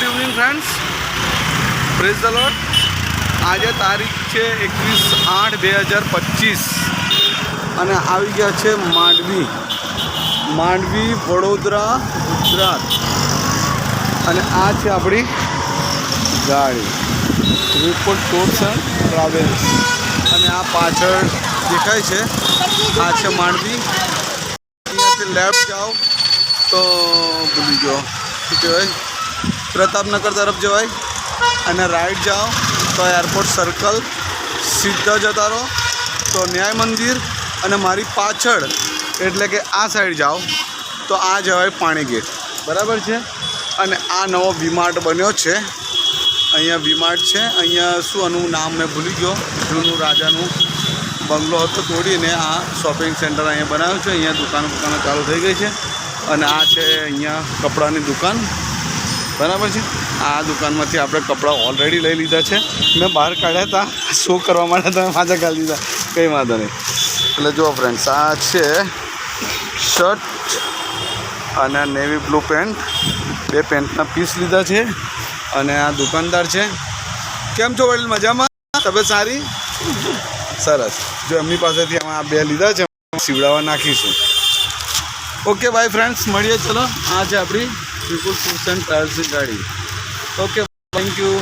Good evening friends, praise the lord. આજે તારીખ છે 21/8/2025 અને આવી ગયા છે માંડવી વડોદરા ગુજરાત। અને આ છે આપણી ગાડી રૂપલ ટૂર્સ એન્ડ ટ્રાવેલ્સ। અને આ પાછળ દેખાય છે આ છે માંડવી। અહીંયાથી લેફ્ટ જાઓ તો ભૂલી ગયો શું કહેવાય, પ્રતાપનગર તરફ જવાય। અને રાઈટ જાઓ તો એરપોર્ટ સર્કલ, સીધા જતા રહો તો ન્યાય મંદિર। અને મારી પાછળ એટલે કે આ સાઈડ જાઓ તો આ જવાય પાણી ગેટ, બરાબર છે। અને આ નવો વીમાર્ટ બન્યો છે, અહીંયા વીમાર્ટ છે। અહીંયા શું આનું નામ મેં ભૂલી ગયો, જૂનું રાજાનું બંગલો હતો તોડીને આ શોપિંગ સેન્ટર અહીંયા બનાવ્યું છે। અહીંયા દુકાનો ચાલુ થઈ ગઈ છે। અને આ છે અહીંયા કપડાની દુકાન, બરાબર છે। આ દુકાનમાંથી આપણે કપડાં ઓલરેડી લઈ લીધા છે, મેં બહાર કાઢ્યા હતા શો કરવા માટે, તમે પાછા કાઢી લીધા, કંઈ વાંધો નહીં। એટલે જુઓ ફ્રેન્ડ્સ, આ છે શર્ટ અને નેવી બ્લુ પેન્ટ, બે પેન્ટના પીસ લીધા છે। અને આ દુકાનદાર છે। કેમ છો વડીલ, મજામાં? તબિયત સારી? સરસ। જો એમની પાસેથી અમે આ બે લીધા છે, સીવડાવવા નાખીશું। ઓકે બાય ફ્રેન્ડ્સ, મળીએ, ચલો। આ છે આપણી વિપુલ ટૂર્સ એન્ડ ટ્રાવેલ્સની ગાડી। Okay, thank you.